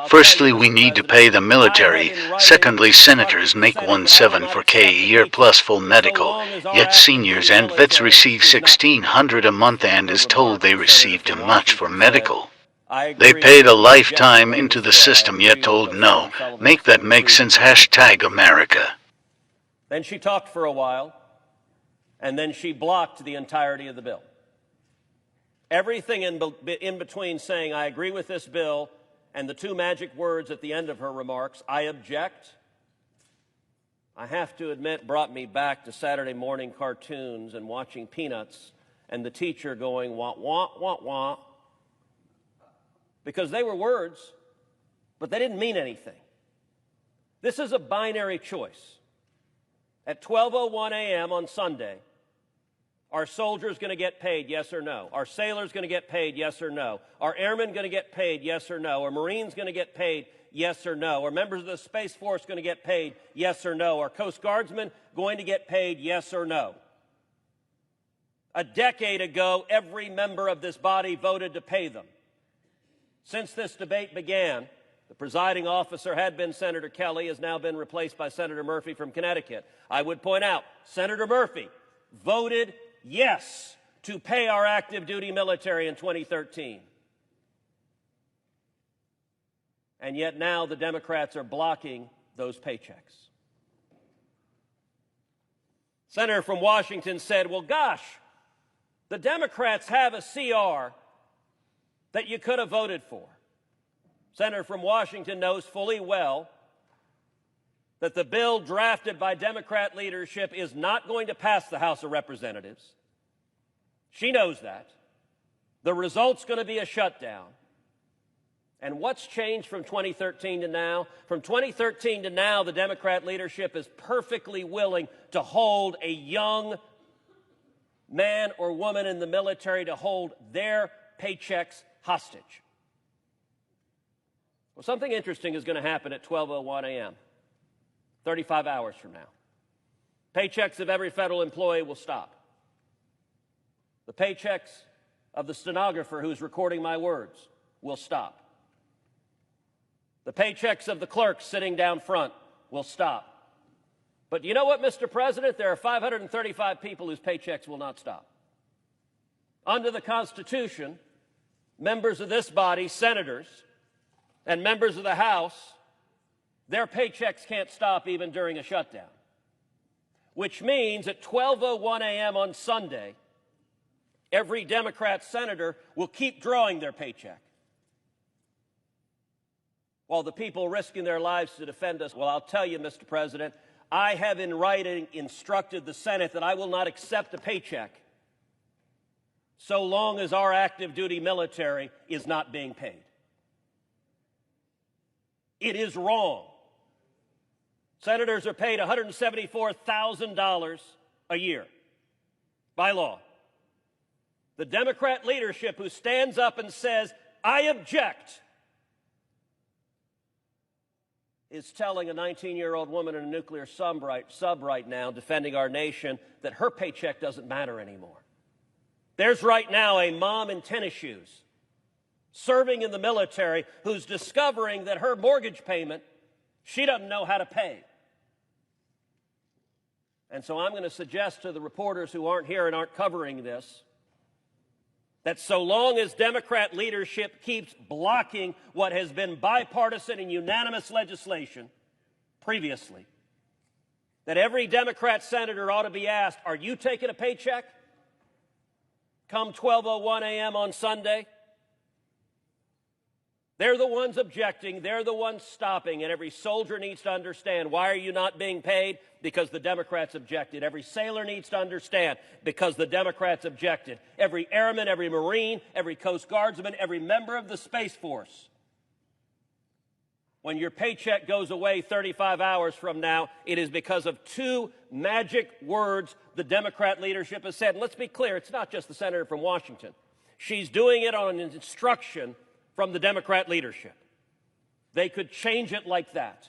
Firstly, we need to pay the military. Secondly, senators make 1.7 for K a year plus full medical. Yet seniors and vets receive $1,600 a month and is told they receive too much for medical. They paid a lifetime into the system yet told no. Make that make sense. #America. Then she talked for a while, and then she blocked the entirety of the bill. Everything in between saying, I agree with this bill, and the two magic words at the end of her remarks, I object, I have to admit, brought me back to Saturday morning cartoons and watching Peanuts and the teacher going, wah, wah, wah, wah, because they were words, but they didn't mean anything. This is a binary choice. At 12:01 a.m. on Sunday, are soldiers going to get paid, yes or no? Are sailors going to get paid, yes or no? Are airmen going to get paid, yes or no? Are Marines going to get paid, yes or no? Are members of the Space Force going to get paid, yes or no? Are Coast Guardsmen going to get paid, yes or no? A decade ago, every member of this body voted to pay them. Since this debate began, the presiding officer had been Senator Kelly, has now been replaced by Senator Murphy from Connecticut. I would point out, Senator Murphy voted yes to pay our active duty military in 2013. And yet now the Democrats are blocking those paychecks. Senator from Washington said, well, gosh, the Democrats have a CR that you could have voted for. Senator from Washington knows fully well that the bill drafted by Democrat leadership is not going to pass the House of Representatives. She knows that. The result's going to be a shutdown. And what's changed from 2013 to now? From 2013 to now, the Democrat leadership is perfectly willing to hold a young man or woman in the military, to hold their paychecks hostage. Well, something interesting is going to happen at 12:01 a.m., 35 hours from now. Paychecks of every federal employee will stop. The paychecks of the stenographer who's recording my words will stop. The paychecks of the clerks sitting down front will stop. But you know what, Mr. President? There are 535 people whose paychecks will not stop. Under the Constitution, members of this body, senators, and members of the House, their paychecks can't stop even during a shutdown. Which means at 12:01 a.m. on Sunday, every Democrat senator will keep drawing their paycheck, while the people risking their lives to defend us. Well, I'll tell you, Mr. President, I have in writing instructed the Senate that I will not accept a paycheck so long as our active duty military is not being paid. It is wrong. Senators are paid $174,000 a year by law. The Democrat leadership who stands up and says, I object, is telling a 19-year-old woman in a nuclear sub right now defending our nation that her paycheck doesn't matter anymore. There's right now a mom in tennis shoes serving in the military who's discovering that her mortgage payment, she doesn't know how to pay. And so I'm going to suggest to the reporters who aren't here and aren't covering this that so long as Democrat leadership keeps blocking what has been bipartisan and unanimous legislation previously, that every Democrat senator ought to be asked, are you taking a paycheck come 12:01 a.m. on Sunday? They're the ones objecting. They're the ones stopping. And every soldier needs to understand, why are you not being paid? Because the Democrats objected. Every sailor needs to understand, because the Democrats objected. Every airman, every Marine, every Coast Guardsman, every member of the Space Force. When your paycheck goes away 35 hours from now, it is because of two magic words the Democrat leadership has said. And let's be clear, it's not just the senator from Washington. She's doing it on an instruction from the Democrat leadership. They could change it like that.